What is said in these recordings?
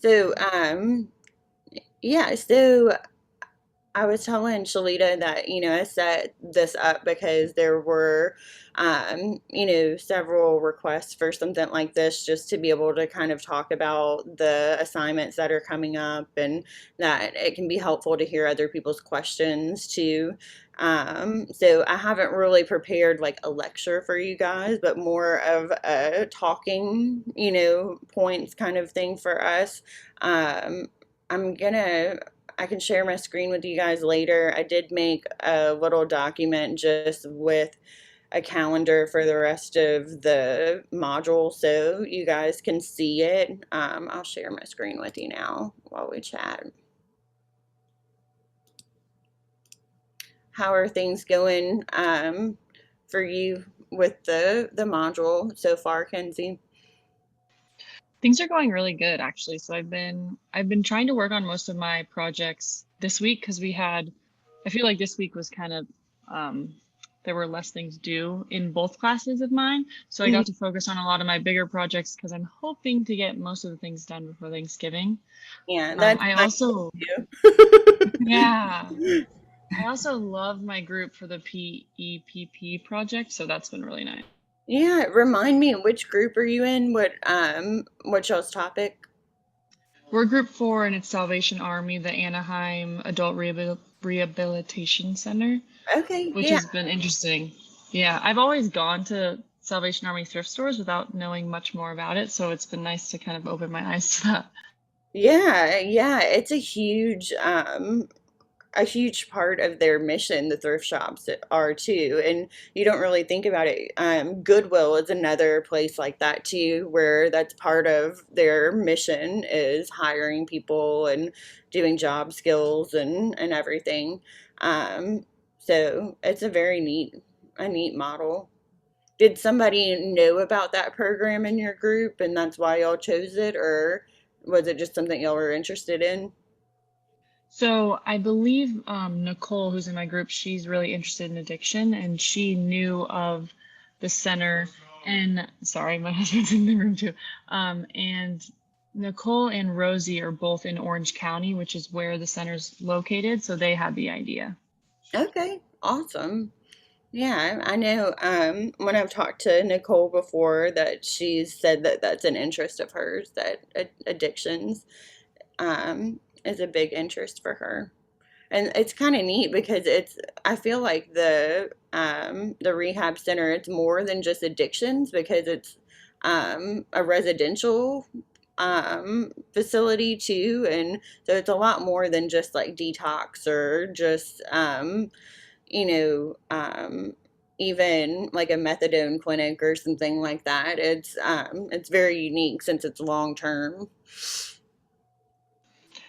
So, yeah, so I was telling Shalita that, I set this up because there were, several requests for something like this just to be able to kind of talk about the assignments that are coming up and that it can be helpful to hear other people's questions too. So I haven't really prepared like a lecture for you guys, but more of a talking, points kind of thing for us. Um, I'm gonna I can share my screen with you guys later. I did make a little document just with a calendar for the rest of the module so you guys can see it. I'll share my screen with you now while we chat. How are things going for you with the module so far, Kenzie? Things are going really good actually. So I've been trying to work on most of my projects this week because I feel like this week was kind of there were less things due in both classes of mine. So I got to focus on a lot of my bigger projects because I'm hoping to get most of the things done before Thanksgiving. Yeah, that's I nice also too. yeah, I also love my group for the PEPP project, so that's been really nice. Yeah, remind me, which group are you in? What y'all's topic? We're group 4 and it's Salvation Army, the Anaheim Adult Rehabilitation Center, Okay, which yeah. has been interesting. Yeah, I've always gone to Salvation Army thrift stores without knowing much more about it, so it's been nice to kind of open my eyes to that. Yeah, yeah, it's a huge part of their mission, the thrift shops are too. And you don't really think about it. Goodwill is another place like that too, where that's part of their mission is hiring people and doing job skills and everything. Um, so it's a neat model. Did somebody know about that program in your group and that's why y'all chose it, or was it just something y'all were interested in? So I believe Nicole, who's in my group, she's really interested in addiction, and she knew of the center. And sorry, my husband's in the room too. And Nicole and Rosie are both in Orange County, which is where the center's located. So they had the idea. Okay, awesome. Yeah, I know when I've talked to Nicole before that she's said that that's an interest of hers, that addictions is a big interest for her. And it's kind of neat because I feel like the rehab center, it's more than just addictions because it's a residential facility too, and so it's a lot more than just like detox or just you know, even like a methadone clinic or something like that. It's very unique since it's long term.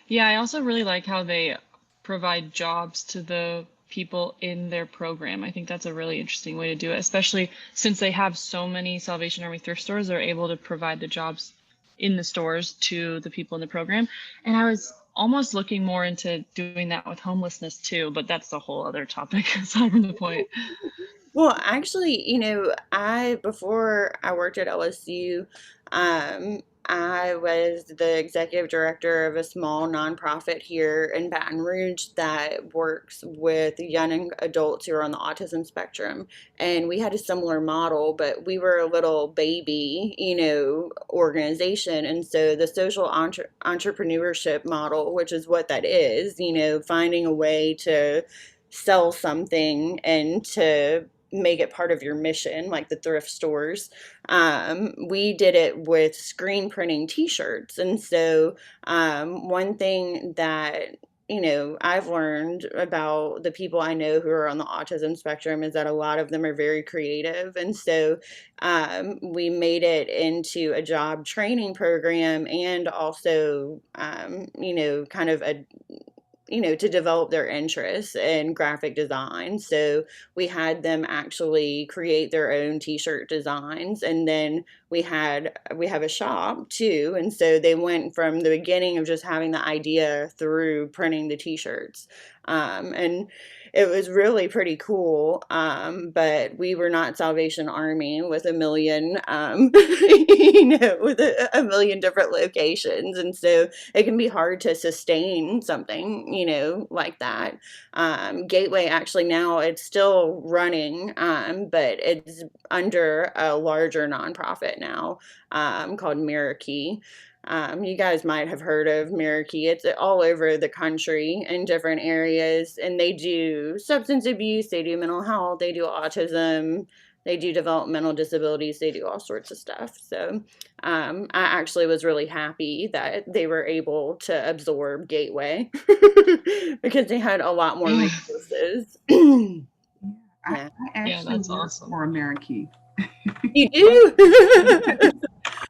Yeah, I also really like how they provide jobs to the people in their program. I think that's a really interesting way to do it, especially since they have so many Salvation Army thrift stores, they're able to provide the jobs in the stores to the people in the program. And I was almost looking more into doing that with homelessness too, but that's a whole other topic aside from the point. Well, actually, I before I worked at LSU, I was the executive director of a small nonprofit here in Baton Rouge that works with young adults who are on the autism spectrum. And we had a similar model, but we were a little baby, organization. And so the social entrepreneurship model, which is what that is, finding a way to sell something and to make it part of your mission, like the thrift stores. We did it with screen printing T-shirts, and so one thing that I've learned about the people I know who are on the autism spectrum is that a lot of them are very creative, and so we made it into a job training program and also kind of a to develop their interests in graphic design. So we had them actually create their own t-shirt designs, and then we have a shop too, and so they went from the beginning of just having the idea through printing the t-shirts. And it was really pretty cool. But we were not Salvation Army with a million, with a million different locations. And so it can be hard to sustain something, like that. Gateway actually now it's still running, but it's under a larger nonprofit now, called Mirror. You guys might have heard of Miraki. It's all over the country in different areas, and they do substance abuse, they do mental health, they do autism, they do developmental disabilities, they do all sorts of stuff. So I actually was really happy that they were able to absorb Gateway because they had a lot more Yeah, resources. Yeah, Yeah. I yeah, actually that's work awesome. for Amerikey. You do?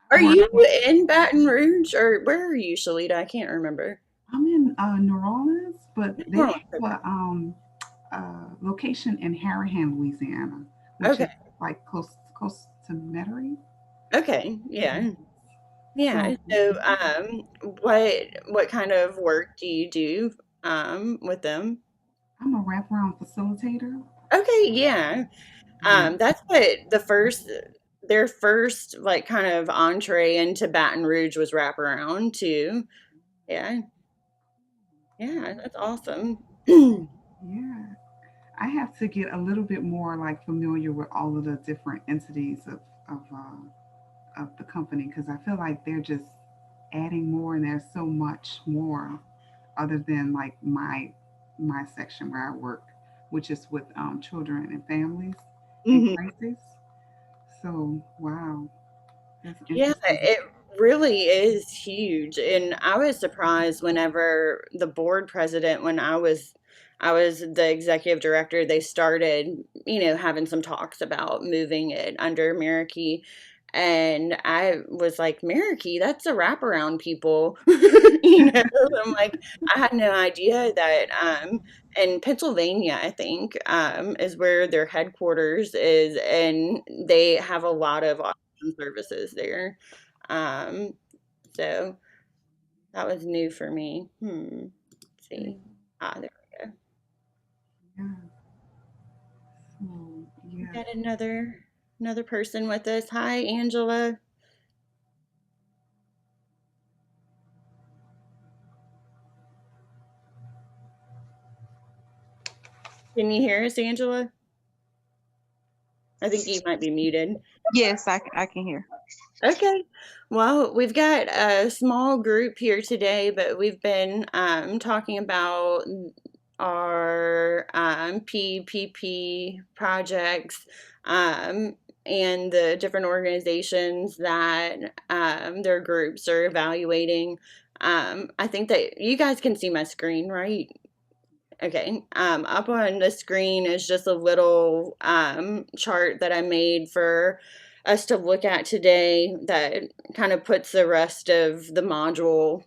I Are work you for, in Baton Rouge or where are you, Shalita? I can't remember. I'm in New Orleans, but they Oh, have a location in Harahan, Louisiana, which okay. is like close to Metairie. Okay. Yeah. So Yeah. So, what kind of work do you do with them? I'm a wraparound facilitator. Okay. Yeah. Yeah. That's what their first like kind of entree into Baton Rouge was wraparound too. Yeah. Yeah. That's awesome. Yeah. I have to get a little bit more like familiar with all of the different entities of the company because I feel like they're just adding more and there's so much more other than like my section where I work, which is with children and families in Mhm. crisis. So wow, that's Yeah, interesting. it really is huge. And I was surprised whenever the board president, when I was the executive director, they started, having some talks about moving it under Meraki. And I was like, Meraki, that's a wraparound people. I'm like, I had no idea that in Pennsylvania, I think, is where their headquarters is, and they have a lot of services there. Um, so that was new for me. Let's see. There we go. Yeah. So We yeah. got another person with us. Hi, Angela. Can you hear us, Angela? I think you might be muted. Yes, I can hear. Okay. Well, we've got a small group here today, but we've been talking about our PPP projects, and the different organizations that their groups are evaluating. I think that you guys can see my screen, right? Okay. Up on the screen is just a little chart that I made for us to look at today that kind of puts the rest of the module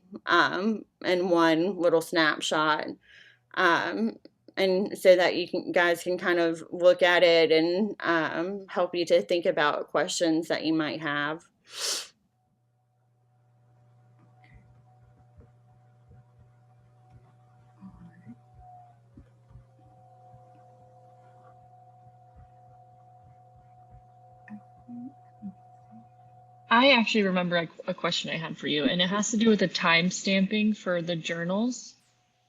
in one little snapshot. Um, and so that guys can kind of look at it and help you to think about questions that you might have. I actually remember a question I had for you, and it has to do with the time stamping for the journals.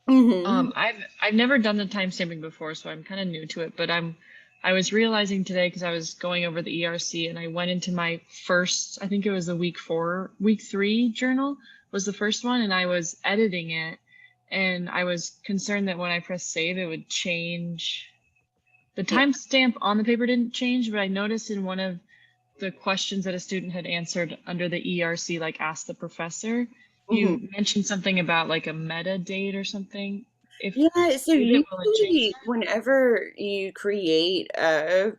Mm-hmm. I've never done the time stamping before, so I'm kind of new to it. But I was realizing today because I was going over the ERC, and I went into my first, I think it was the week 3 journal was the first one, and I was editing it, and I was concerned that when I pressed save, it would change. The Yeah. timestamp on the paper didn't change, but I noticed in one of the questions that a student had answered under the ERC, like ask the professor, Mm-hmm. you mentioned something about like a meta date or something. If Yeah, so save it, will it change usually whenever you create a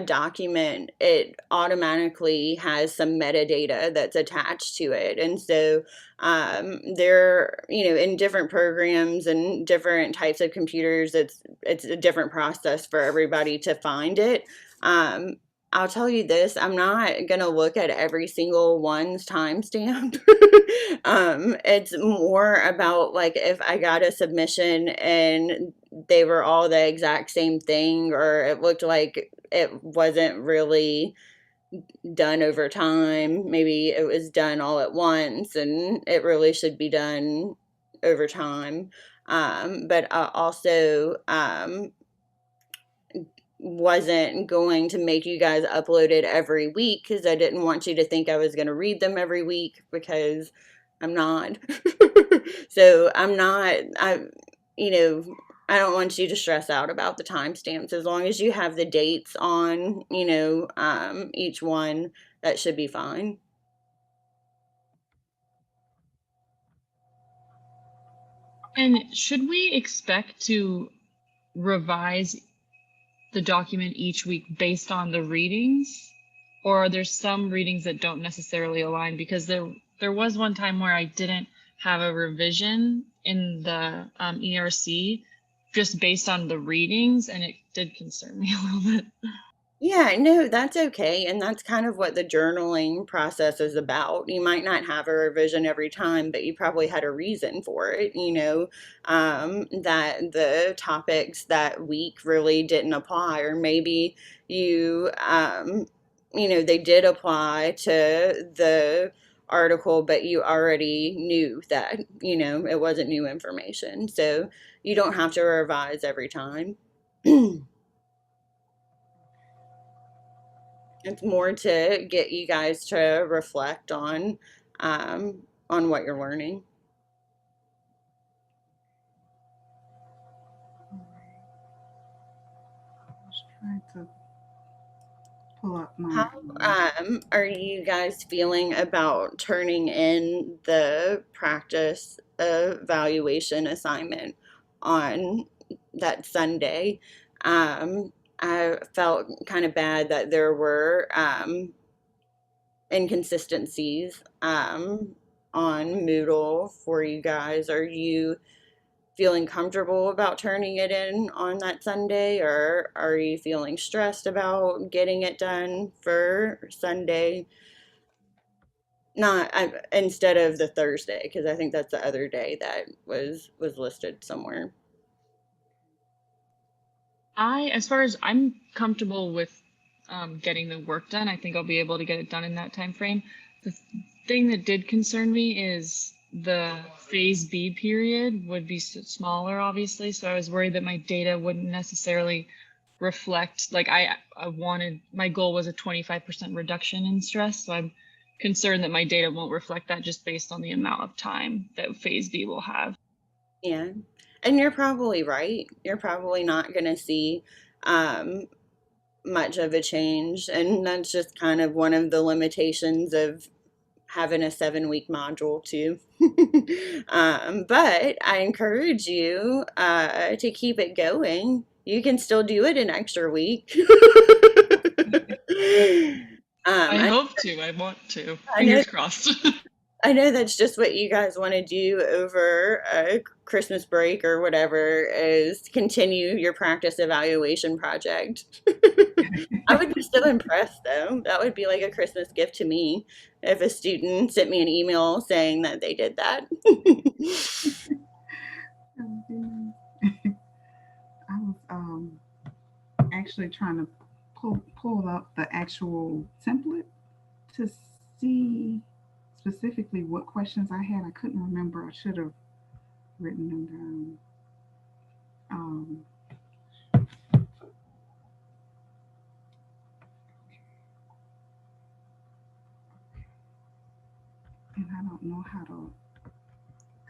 document, it automatically has some metadata that's attached to it. And so there, in different programs and different types of computers, it's a different process for everybody to find it. I'll tell you this, I'm not gonna look at every single one's timestamp. It's more about like if I got a submission and they were all the exact same thing, or it looked like it wasn't really done over time. Maybe it was done all at once and it really should be done over time. But also, wasn't going to make you guys upload it every week because I didn't want you to think I was going to read them every week because I'm not. So I'm not, you know, I don't want you to stress out about the timestamps. As long as you have the dates on, each one, that should be fine. And should we expect to revise the document each week based on the readings? Or are there some readings that don't necessarily align? Because there was one time where I didn't have a revision in the ERC just based on the readings, and it did concern me a little bit. Yeah, no, that's okay. And that's kind of what the journaling process is about. You might not have a revision every time, but you probably had a reason for it, that the topics that week really didn't apply, or maybe you, they did apply to the article, but you already knew that, it wasn't new information. So you don't have to revise every time. It's more to get you guys to reflect on what you're learning. I was trying to pull up my. How are you guys feeling about turning in the practice evaluation assignment on that Sunday? I felt kind of bad that there were inconsistencies on Moodle for you guys. Are you feeling comfortable about turning it in on that Sunday, or are you feeling stressed about getting it done for Sunday? Not instead of the Thursday, because I think that's the other day that was listed somewhere. As far as I'm comfortable with getting the work done, I think I'll be able to get it done in that time frame. The thing that did concern me is the phase B period would be smaller, obviously. So I was worried that my data wouldn't necessarily reflect, like I wanted, my goal was a 25% reduction in stress. So I'm concerned that my data won't reflect that just based on the amount of time that phase B will have. Yeah. And you're probably right. You're probably not going to see um, much of a change. And that's just kind of one of the limitations of having a 7 week module too. But I encourage you to keep it going. You can still do it an extra week. I I, hope to. I want to. I know Fingers crossed. I know that's just what you guys want to do over a Christmas break or whatever, is continue your practice evaluation project. I would be so impressed though. That would be like a Christmas gift to me if a student sent me an email saying that they did that. I was actually trying to pull up the actual template to see specifically what questions I had. I couldn't remember. I should have written them down. Um, and I don't know how to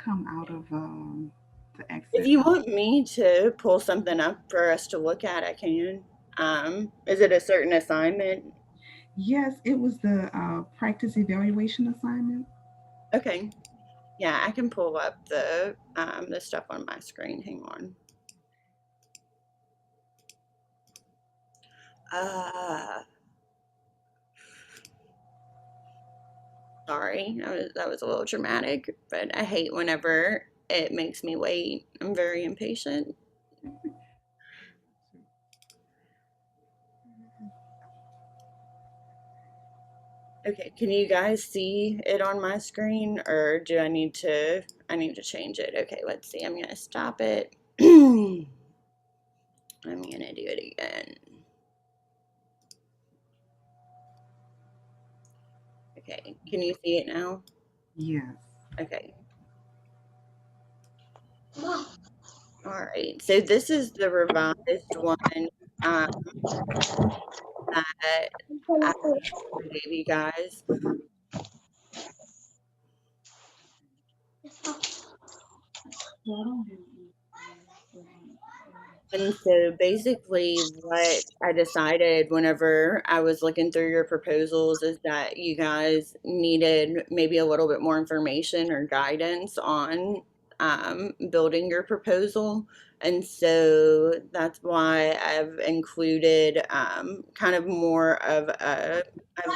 come out of the If exit. you want me to pull something up for us to look at, I can. Is it a certain assignment? Yes, it was the practice evaluation assignment. Okay. Yeah, I can pull up the stuff on my screen. Hang on. Uh Sorry, that was a little dramatic, but I hate whenever it makes me wait. I'm very impatient. Okay, can you guys see it on my screen, or do I need to change it? Okay, let's see. I'm gonna stop it. I'm gonna do it again. Okay, can you see it now? Yes. Okay. All right. So this is the revised one um, that I gave you guys. And so basically, what I decided whenever I was looking through your proposals is that you guys needed maybe a little bit more information or guidance on building your proposal. And so that's why I've included kind of more of I've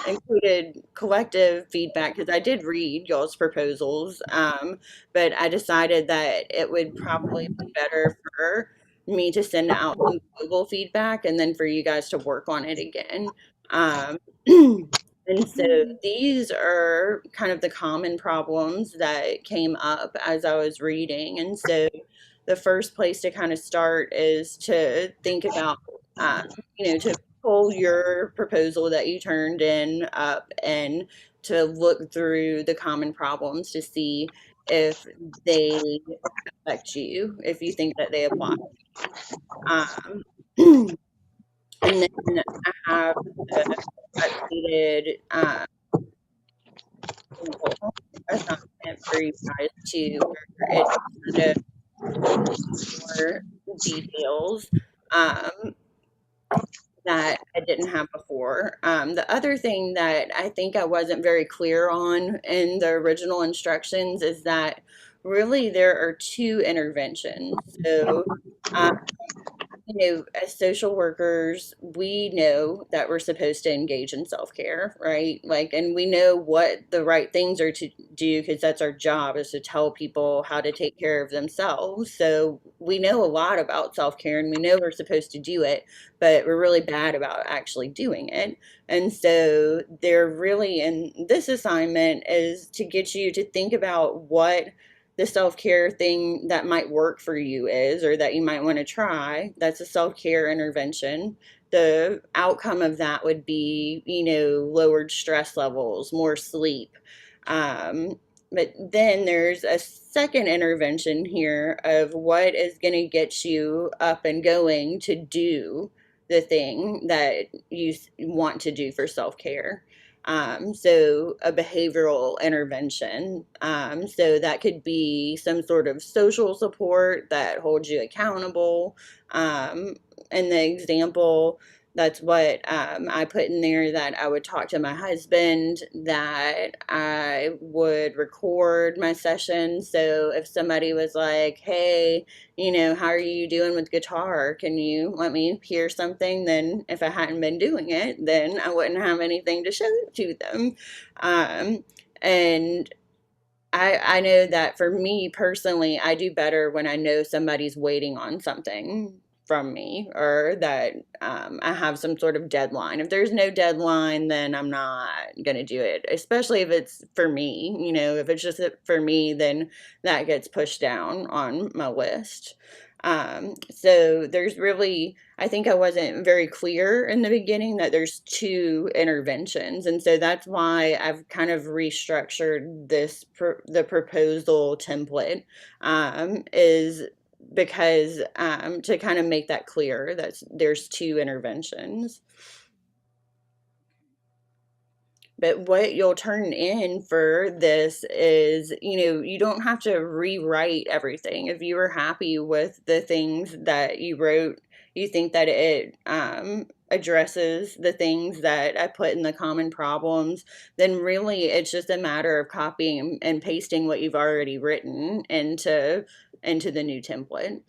included collective feedback because I did read y'all's proposals, but I decided that it would probably be better for me to send out some Google feedback and then for you guys to work on it again. Um, and so these are kind of the common problems that came up as I was reading. And so the first place to kind of start is to think about, um, to pull your proposal that you turned in up and to look through the common problems to see if they affect you, if you think that they apply. Um, and then I have the updated sample assignment for you guys too, where it kind of more details that I didn't have before. The other thing that I think I wasn't very clear on in the original instructions is that really there are two interventions. So as social workers, we know that we're supposed to engage in self care, right? Like, and we know what the right things are to do because that's our job is to tell people how to take care of themselves. So we know a lot about self care and we know we're supposed to do it, but we're really bad about actually doing it. And so they're really in this assignment is to get you to think about what the self care thing that might work for you is, or that you might want to try. That's a self care intervention. The outcome of that would be, lowered stress levels, more sleep. Um, but then there's a second intervention here of what is going to get you up and going to do the thing that you want to do for self care. So a behavioral intervention. So that could be some sort of social support that holds you accountable. Um, in the example, that's what I put in there that I would talk to my husband, that I would record my session. So if somebody was like, hey, how are you doing with guitar? Can you let me hear something? Then if I hadn't been doing it, then I wouldn't have anything to show to them. And I know that for me personally, I do better when I know somebody's waiting on something from me, or that I have some sort of deadline. If there's no deadline, then I'm not going to do it, especially if it's for me. If it's just for me, then that gets pushed down on my list. So there's really, I think I wasn't very clear in the beginning that there's two interventions. And so that's why I've kind of restructured the proposal template, is because to kind of make that clear that there's two interventions. But what you'll turn in for this is, you don't have to rewrite everything. If you were happy with the things that you wrote, you think that it addresses the things that I put in the common problems, then really it's just a matter of copying and pasting what you've already written into the new template.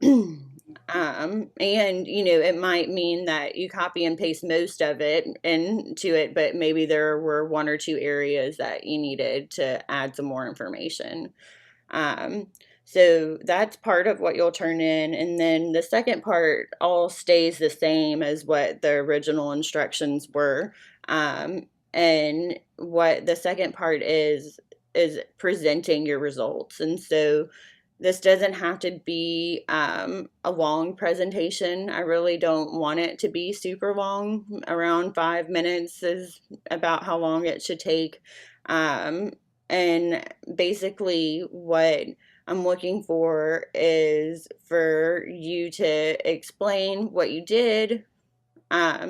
And it might mean that you copy and paste most of it into it, but maybe there were one or two areas that you needed to add some more information. Um, so that's part of what you'll turn in. And then the second part all stays the same as what the original instructions were. And what the second part is presenting your results. And so this doesn't have to be a long presentation. I really don't want it to be super long. Around 5 minutes is about how long it should take. And basically, what I'm looking for is for you to explain what you did.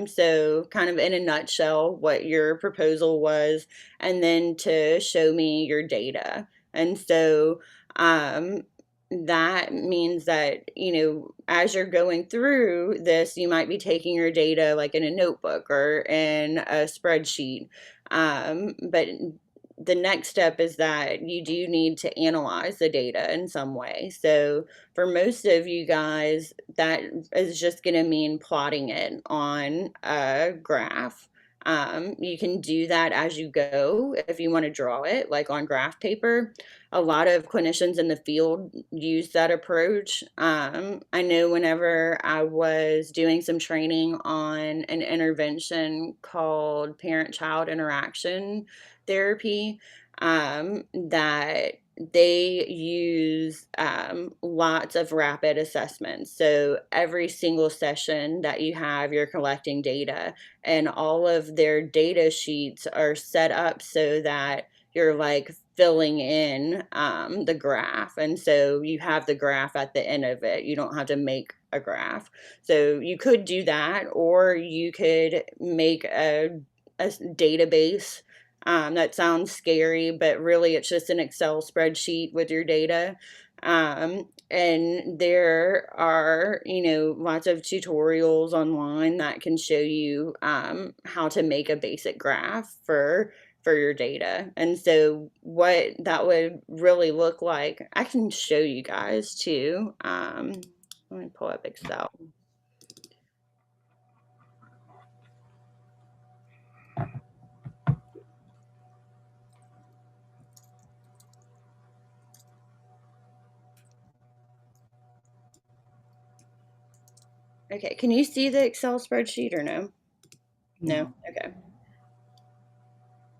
So kind of in a nutshell, what your proposal was, and then to show me your data. And so, that means that, as you're going through this, you might be taking your data like in a notebook or in a spreadsheet. But the next step is that you do need to analyze the data in some way. So for most of you guys, that is just going to mean plotting it on a graph. You can do that as you go if you want to draw it, like on graph paper. A lot of clinicians in the field use that approach. I know whenever I was doing some training on an intervention called parent-child interaction therapy, that they use lots of rapid assessments. So every single session that you have, you're collecting data, and all of their data sheets are set up so that you're like filling in the graph. And so you have the graph at the end of it. You don't have to make a graph. So you could do that, or you could make a database. That sounds scary, but really it's just an Excel spreadsheet with your data. And there are, lots of tutorials online that can show you how to make a basic graph for your data. And so what that would really look like, I can show you guys too. Let me pull up Excel. Okay, can you see the Excel spreadsheet or no? No? Okay.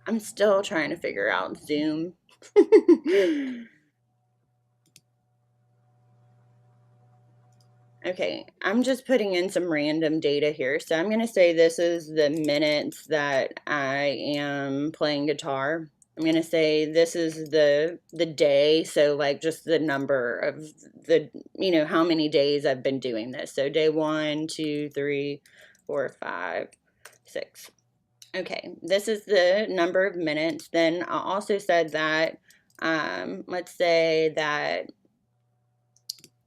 I'm still trying to figure out Zoom. Okay, I'm just putting in some random data here. So I'm going to say this is the minutes that I am playing guitar. I'm going to say this is the day, so like just the number of the, how many days I've been doing this. So day 1, 2, 3, 4, 5, 6. Okay, this is the number of minutes. Then I also said that, let's say that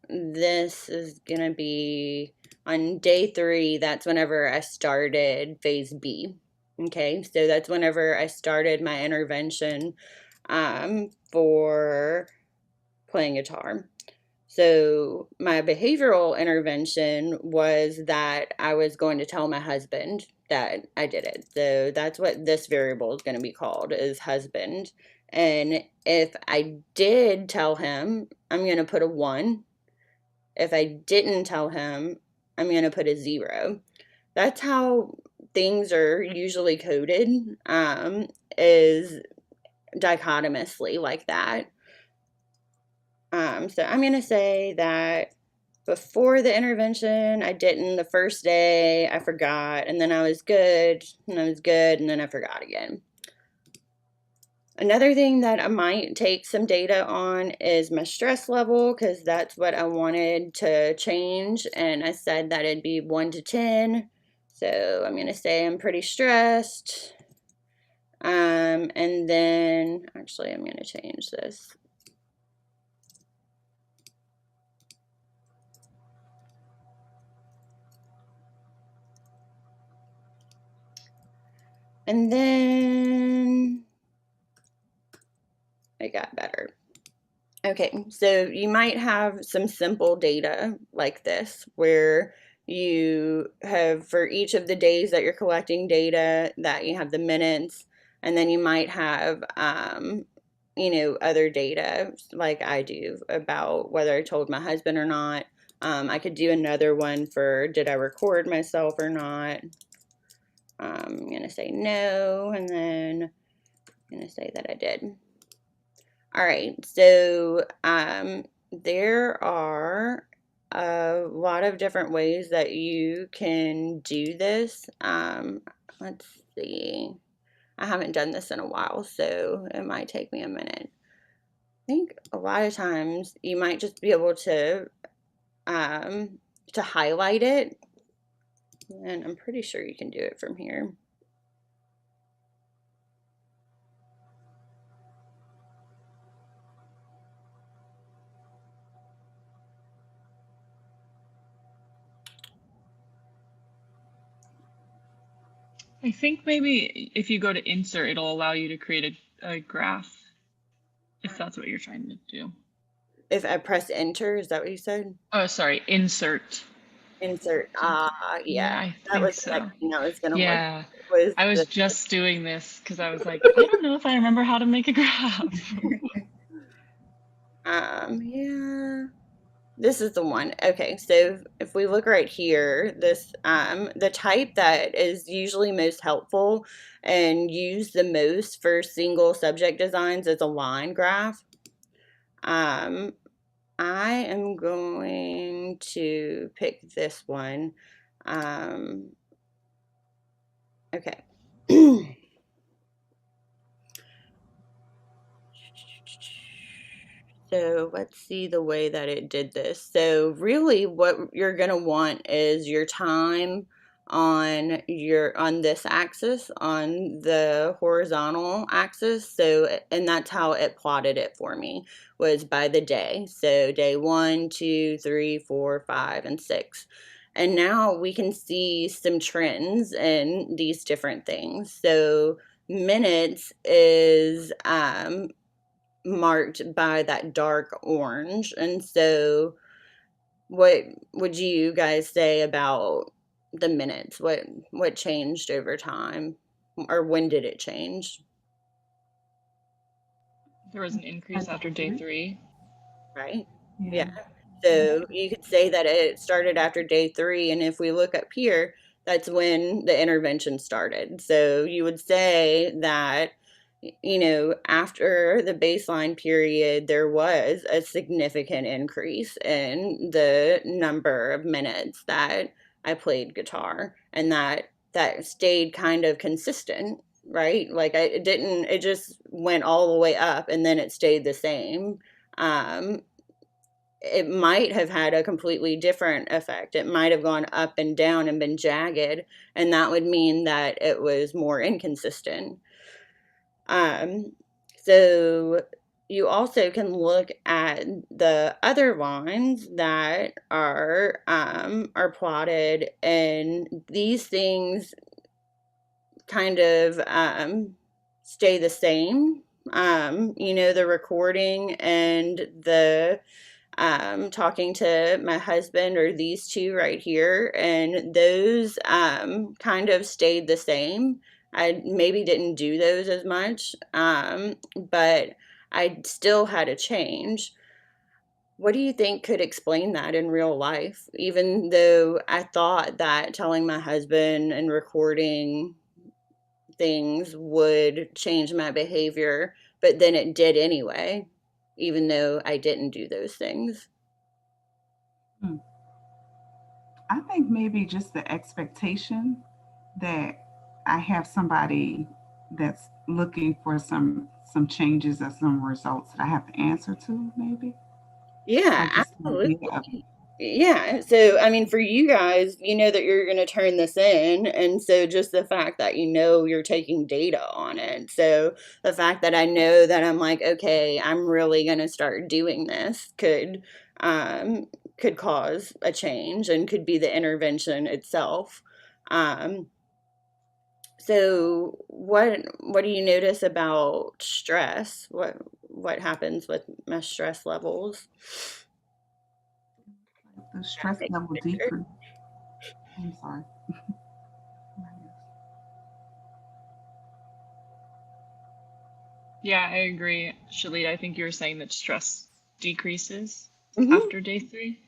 this is going to be on day 3. That's whenever I started phase B. Okay, so that's whenever I started my intervention for playing guitar. So my behavioral intervention was that I was going to tell my husband that I did it. So that's what this variable is going to be called, is husband. And if I did tell him, I'm going to put a 1. If I didn't tell him, I'm going to put a 0. That's how things are usually coded, is dichotomously like that. So I'm going to say that before the intervention, I didn't. The first day, I forgot, and then I was good, and I was good, and then I forgot again. Another thing that I might take some data on is my stress level, because that's what I wanted to change, and I said that it'd be 1 to 10. So I'm going to say I'm pretty stressed. And then, actually, I'm going to change this. And then it got better. Okay, so you might have some simple data like this, where you have, for each of the days that you're collecting data, that you have the minutes, and then you might have, other data like I do about whether I told my husband or not. I could do another one for did I record myself or not. I'm going to say no, and then I'm going to say that I did. All right, so there are a lot of different ways that you can do this. Let's see. I haven't done this in a while, so it might take me a minute. I think a lot of times you might just be able to highlight it, and I'm pretty sure you can do it from here. I think maybe if you go to insert, it'll allow you to create a graph, if that's what you're trying to do. If I press enter, is that what you said? Oh, sorry, insert. Insert. Yeah, I that think was the next so. thing I was gonna look. Yeah, Was I was the just doing this because I was like, I don't know if I remember how to make a graph. yeah. This is the one. Okay, so if we look right here, this the type that is usually most helpful and used the most for single subject designs is a line graph. I am going to pick this one. Okay. So let's see the way that it did this. So really what you're going to want is your time on this axis, on the horizontal axis. So, and that's how it plotted it for me, was by the day. So day 1, 2, 3, 4, 5, and 6. And now we can see some trends in these different things. So minutes is marked by that dark orange. And so what would you guys say about the minutes? What changed over time? Or when did it change? There was an increase after day 3. Right? Yeah. Yeah. So you could say that it started after day 3, and if we look up here, that's when the intervention started. So you would say that, after the baseline period, there was a significant increase in the number of minutes that I played guitar, and that stayed kind of consistent, right? Like it just went all the way up and then it stayed the same. It might have had a completely different effect. It might have gone up and down and been jagged, and that would mean that it was more inconsistent. Um, so you also can look at the other lines that are plotted, and these things kind of stay the same. The recording and the talking to my husband, or these two right here, and those kind of stayed the same. I maybe didn't do those as much, but I still had a change. What do you think could explain that in real life? Even though I thought that telling my husband and recording things would change my behavior, but then it did anyway, even though I didn't do those things. I think maybe just the expectation that I have somebody that's looking for some changes or some results that I have to answer to, maybe. Yeah, Like just the idea of absolutely. Yeah. So, I mean, for you guys, you know that you're going to turn this in. And so, just the fact that you're taking data on it. So, the fact that I know that I'm like, okay, I'm really going to start doing this um, could cause a change and could be the intervention itself. Um, so, what do you notice about stress? What happens with my stress levels? the stress level decrease. I'm sorry. Yeah, I agree, Shalita. I think you were saying that stress decreases Hmm. after day 3.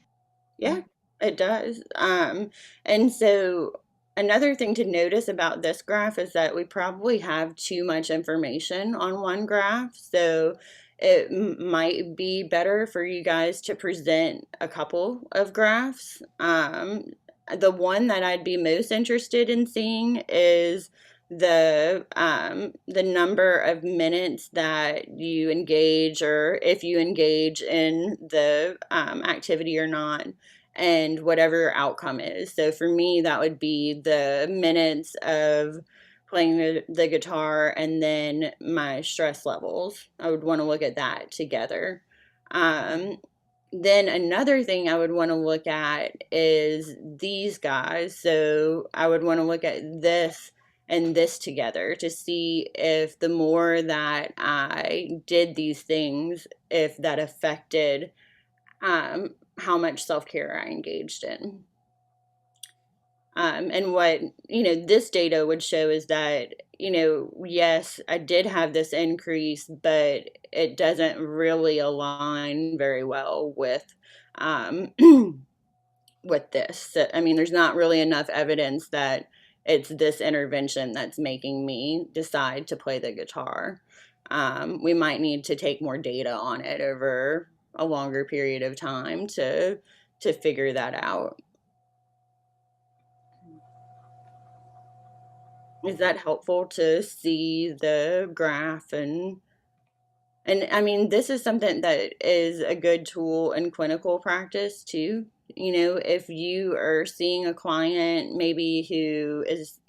Yeah, it does. And so Another thing to notice about this graph is that we probably have too much information on one graph. So it might be better for you guys to present a couple of graphs. The one that I'd be most interested in seeing is the number of minutes that you engage, or if you engage in the activity or not, and whatever your outcome is. So for me, that would be the minutes of playing the guitar and then my stress levels. I would want to look at that together. Um, then another thing I would want to look at is these guys. So I would want to look at this and this together to see if the more that I did these things, if that affected how much self care I engaged in. And what, this data would show is that, yes, I did have this increase, but it doesn't really align very well um, with this. So, I mean, there's not really enough evidence that it's this intervention that's making me decide to play the guitar. We might need to take more data on it over a longer period of time to figure that out. Is that helpful to see the graph? And I mean, this is something that is a good tool in clinical practice too. If you are seeing a client maybe who is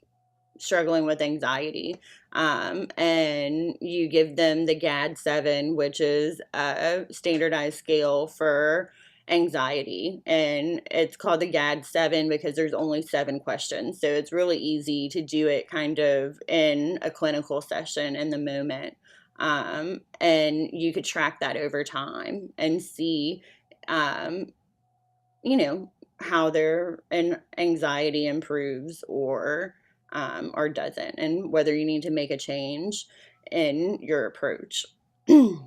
struggling with anxiety, and you give them the GAD-7, which is a standardized scale for anxiety, and it's called the GAD-7 because there's only 7 questions, so it's really easy to do it kind of in a clinical session in the moment. And you could track that over time and see, um, you know, how their anxiety improves or doesn't, and whether you need to make a change in your approach. I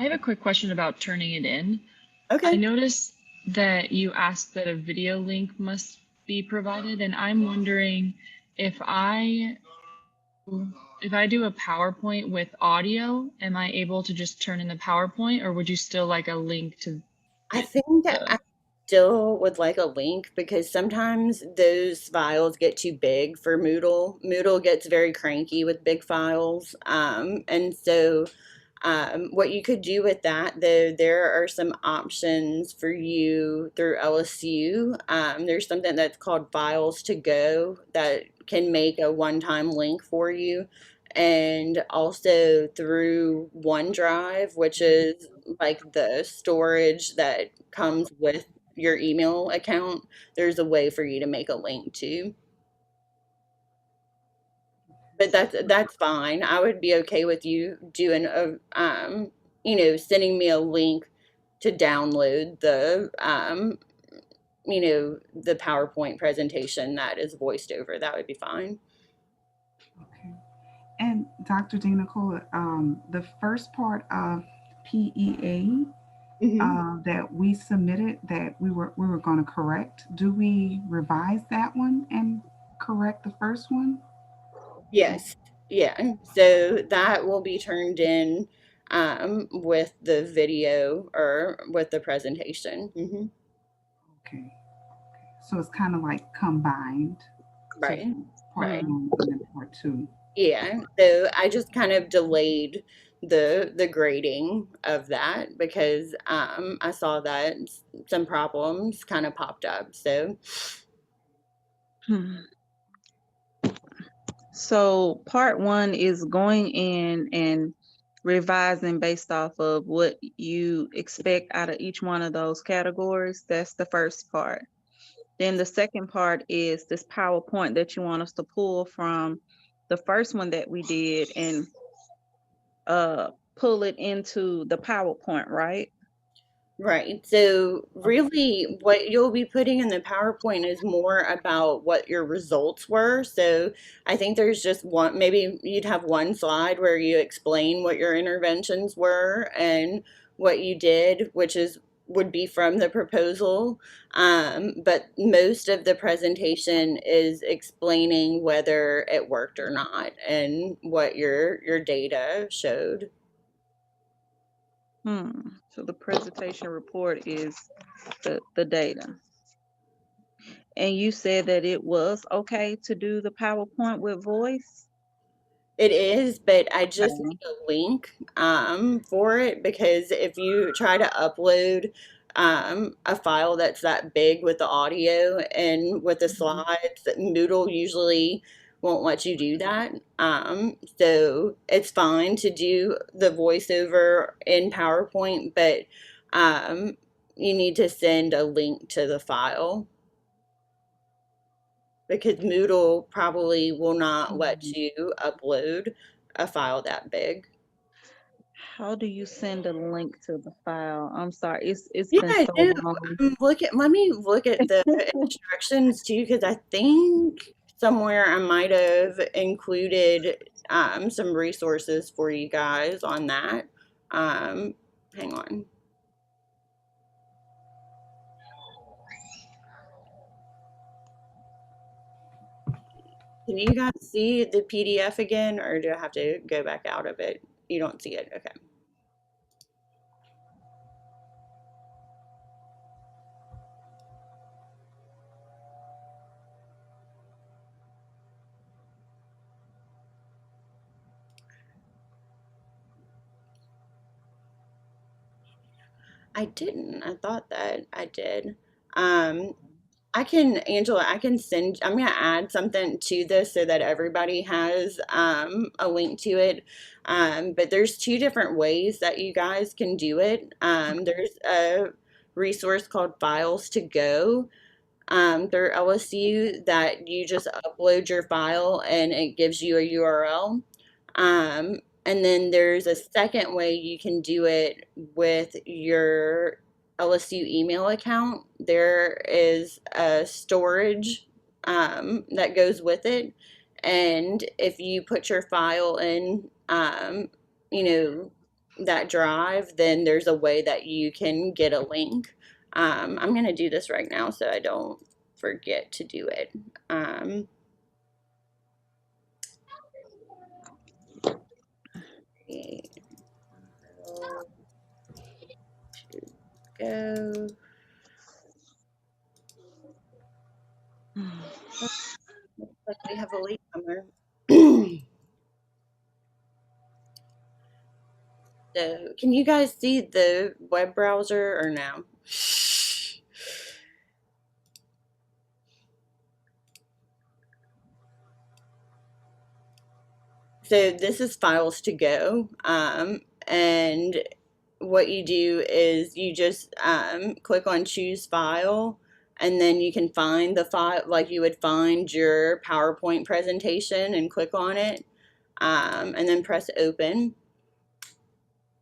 have a quick question about turning it in. I Okay. noticed that you asked that a video link must be provided, and I'm wondering if I do a PowerPoint with audio, am I able to just turn in the PowerPoint, or would you still like a link to I think that the? I still would like a link because sometimes those files get too big for Moodle. Moodle gets very cranky with big files. And so what you could do with that, though, there are some options for you through LSU. There's something that's called Files to Go that can make a one-time link for you. And also through OneDrive, which is like the storage that comes with your email account, there's a way for you to make a link too. But that's fine. I would be okay with you doing sending me a link to download the PowerPoint presentation that is voiced over. That would be fine. Okay. And Dr. Dinecola, the first part of PEA Hmm. that we submitted that we were going to correct, do we revise that one and correct the first one? Yes. Yeah. So that will be turned in with the video or with the presentation. Okay. So it's kind of like combined. So Right. part Right. Hmm. one and then part two. Yeah, so I just kind of delayed the grading of that because I saw that some problems kind of popped up. So Hmm. So part one is going in and revising based off of what you expect out of each one of those categories. That's the first part. Then the second part is this PowerPoint that you want us to pull from the first one that we did and pull it into the PowerPoint, right? right. So really what you'll be putting in the PowerPoint is more about what your results were. So I think there's just one, maybe you'd have one slide where you explain what your interventions were and what you did, which is would be from the proposal, but most of the presentation is explaining whether it worked or not and what your data showed. So the presentation report is the data. And you said that it was okay to do the PowerPoint with voice? It is, but I just Okay. need a link for it, because if you try to upload a file that's that big with the audio and with the Mhm. slides, Moodle usually won't let you do that. So it's fine to do the voiceover in PowerPoint, but um, you need to send a link to the file, because Moodle probably will not let Mhm. you upload a file that big. How do you send a link to the file? I'm sorry, it's been Yeah, so no, long. let me look at the instructions too, because I think somewhere I might have included some resources for you guys on that. Um, hang on. Can you guys see the PDF again, or do I have to go back out of it? You don't see it. Okay. I didn't. I thought that I did. Um, I can, Angela, I can send, I'm going to add something to this so that everybody has a link to it. But there's two different ways that you guys can do it. There's a resource called Files to Go through LSU that you just upload your file and it gives you a URL. And then there's a second way you can do it with your LSU email account. There is a storage that goes with it. And if you put your file in, you know, that drive, then there's a way that you can get a link. I'm going to do this right now so I don't forget to do it. Go. Looks like we have a latecomer. So, can you guys see the web browser or no? So this is files to go, and what you do is you just click on choose file, and then you can find the file like you would find your PowerPoint presentation and click on it, and then press open.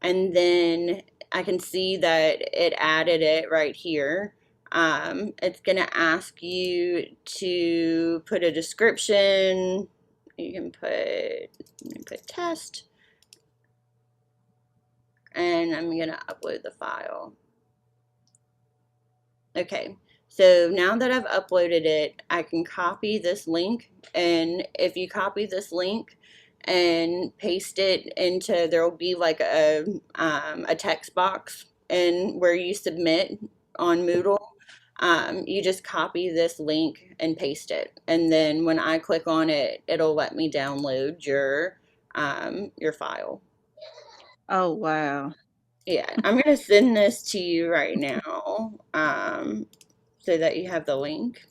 And then I can see that it added it right here. It's going to ask you to put a description. You can put test, and I'm going to upload the file. Okay, so now that I've uploaded it, I can copy this link, and if you copy this link and paste it into, there will be like a text box and where you submit on Moodle. You just copy this link and paste it, and then when I click on it, it'll let me download your file. Oh, wow. Yeah, I'm gonna send this to you right now, so that you have the link.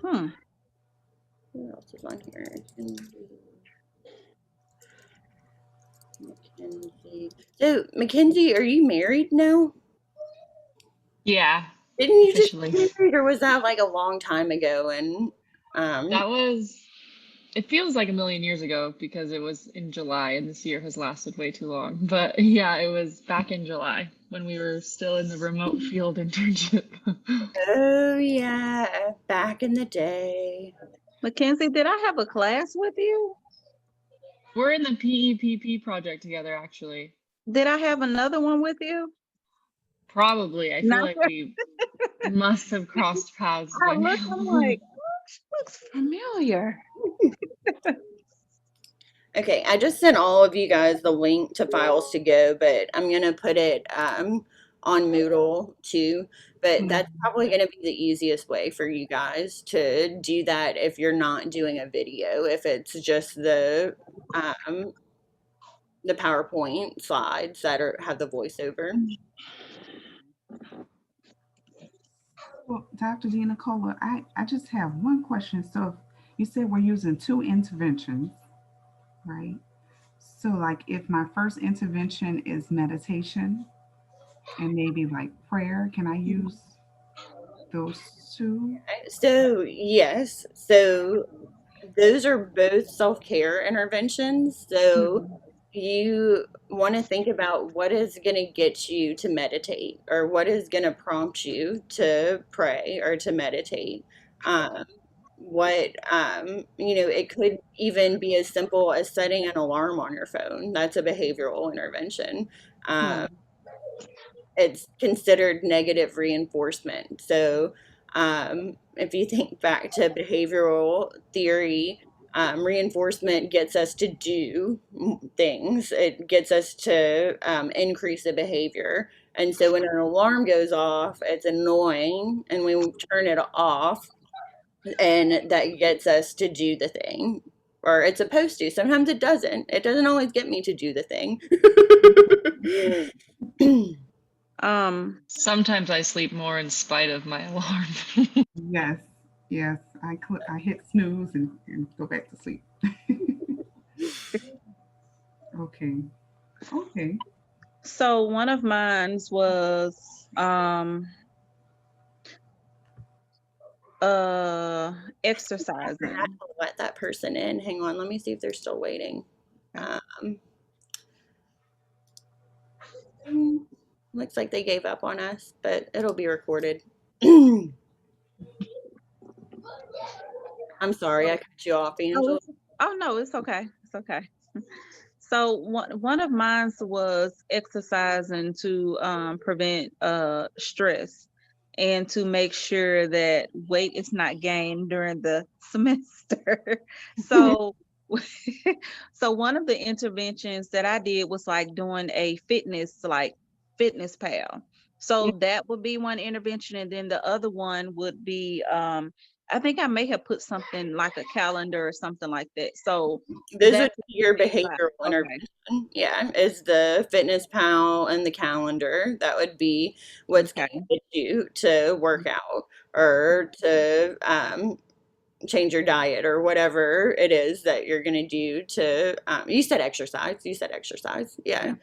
Hmm. Who else is on here? Mackenzie. So, Mackenzie, are you married now? Yeah, Didn't you just officially. get married, or was that like a long time ago? And um, That was, it feels like a million years ago because it was in July and this year has lasted way too long. But yeah, it was back in July when we were still in the remote field internship. oh yeah, back in the day. Mackenzie, did I have a class with you? We're in the PEPP project together, actually. Did I have another one with you? Probably. I feel Not like we must have crossed paths I by look, I'm now. like, oh, she looks familiar. Okay, I just sent all of you guys the link to Files to Go, but I'm gonna put it on Moodle too. But that's probably gonna be the easiest way for you guys to do that if you're not doing a video. If it's just the PowerPoint slides that have the voiceover. Well, Dr. Dinecola, I just have one question. So, if you said we're using two interventions, right? So, like, if my first intervention is meditation and maybe like prayer, can I use those two? So yes, so those are both self-care interventions. So Mhm. you want to think about what is going to get you to meditate or what is going to prompt you to pray or to meditate. Um, it could even be as simple as setting an alarm on your phone. That's a behavioral intervention. Hmm. Um, it's considered negative reinforcement. So, if you think back to behavioral theory, reinforcement gets us to do things, it gets us to increase the behavior. And so, when an alarm goes off, it's annoying and we turn it off, and that gets us to do the thing. Or it's supposed to. Sometimes it doesn't. It doesn't always get me to do the thing. Um, Sometimes I sleep more in spite of my alarm. Yes, yes. I hit snooze and go back to sleep. Okay, okay. so one of mine's was uh I had exercising. to let that person in. Hang on, let me see if they're still waiting. Okay. Um, mm, looks like they gave up on us, but it'll be recorded. I'm sorry, I cut you off, Oh, Angela. oh no, it's okay. It's okay. So one of mine was exercising to prevent stress and to make sure that weight is not gained during the semester. So so one of the interventions that I did was like doing a fitness pal. So that would be one intervention, and then the other one would be I think I may have put something like a calendar or something like that. So Those would that's be your exercise. behavioral Okay. intervention. Yeah, is the fitness pal and the calendar. That would be what's going Okay. to get you to work out or to change your diet or whatever it is that you're going to do to. You said exercise. You said exercise. Yeah. Yeah.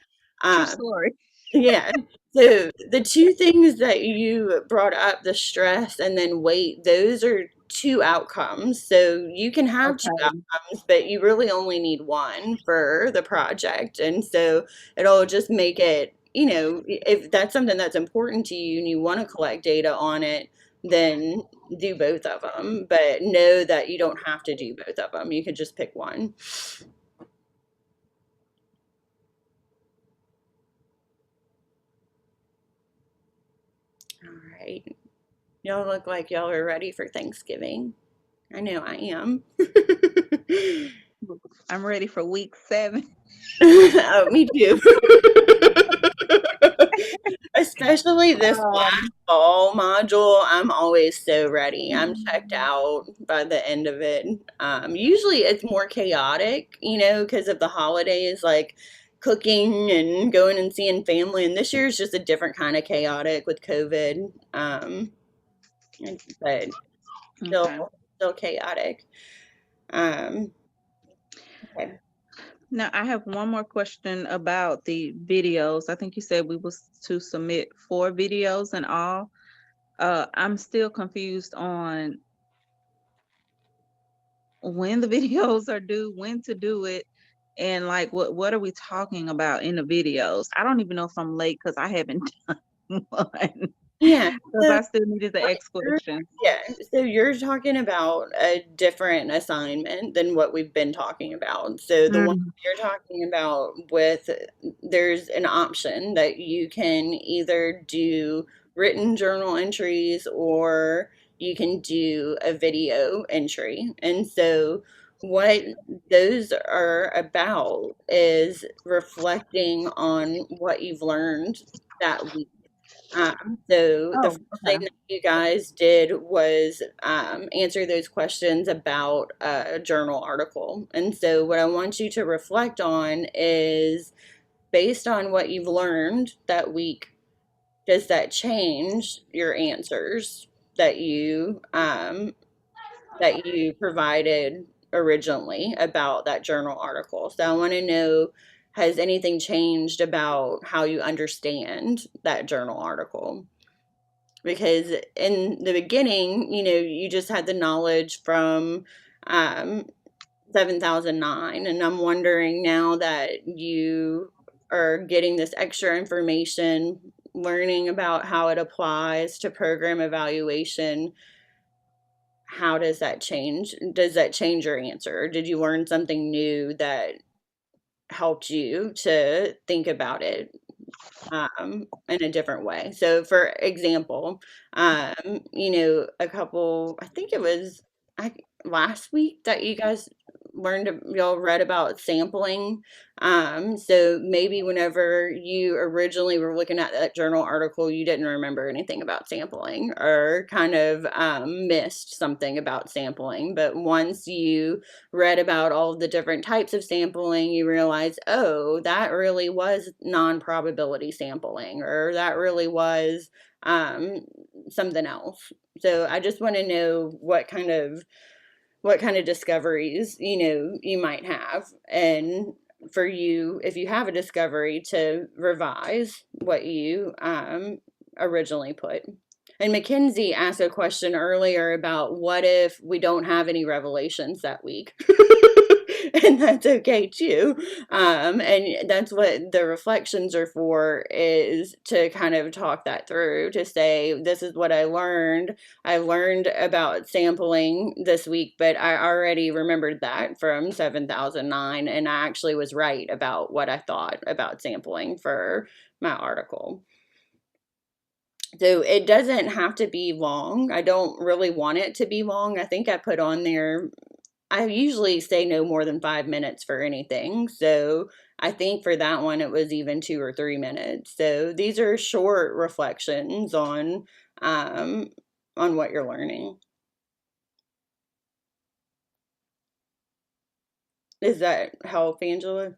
True Um, story. Yeah. So the two things that you brought up, the stress and then weight, those are two outcomes. So you can have two Okay. outcomes, but you really only need one for the project. And so it'll just make it, if that's something that's important to you and you want to collect data on it, then do both of them. But know that you don't have to do both of them. You could just pick one. All right. Y'all look like y'all are ready for Thanksgiving. I know I am. I'm ready for week 7. Oh, me too. Especially this last Um, fall module, I'm always so ready. I'm checked out by the end of it. Usually it's more chaotic, because of the holidays, like cooking and going and seeing family. And this year is just a different kind of chaotic with COVID. But okay. still chaotic. Um, okay. Now I have one more question about the videos. I think you said we was to submit 4 videos in all. I'm still confused on when the videos are due, when to do it, and like what are we talking about in the videos? I don't even know if I'm late because I haven't done one. Yeah. because So I still needed the X you're- questions. yeah. So you're talking about a different assignment than what we've been talking about. So the one Mm. you're talking about with there's an option that you can either do written journal entries or you can do a video entry. And so what those are about is reflecting on what you've learned that week. So the Oh, first thing okay. that you guys did was answer those questions about a journal article. And so what I want you to reflect on is based on what you've learned that week, does that change your answers that you provided originally about that journal article? So I want to know, has anything changed about how you understand that journal article? Because in the beginning, you just had the knowledge from um, 7009. And I'm wondering now that you are getting this extra information, learning about how it applies to program evaluation, how does that change? Does that change your answer? Or did you learn something new that helped you to think about it in a different way? So, for example, a couple, I think it was I, last week that you guys y'all read about sampling. So maybe whenever you originally were looking at that journal article, you didn't remember anything about sampling or kind of missed something about sampling. But once you read about all of the different types of sampling, you realize, oh, that really was non-probability sampling, or that really was um, something else. So I just want to know what kind of discoveries you might have, and for you, if you have a discovery, to revise what you originally put. And Mackenzie asked a question earlier about what if we don't have any revelations that week. And that's okay too. And that's what the reflections are for, is to kind of talk that through, to say, this is what I learned about sampling this week, but I already remembered that from 7009, and I actually was right about what I thought about sampling for my article. So it doesn't have to be long. I don't really want it to be long. I think I put on there, I usually say no more than 5 minutes for anything. So I think for that one, it was even 2 or 3 minutes. So these are short reflections um, on what you're learning. Does that help, Angela?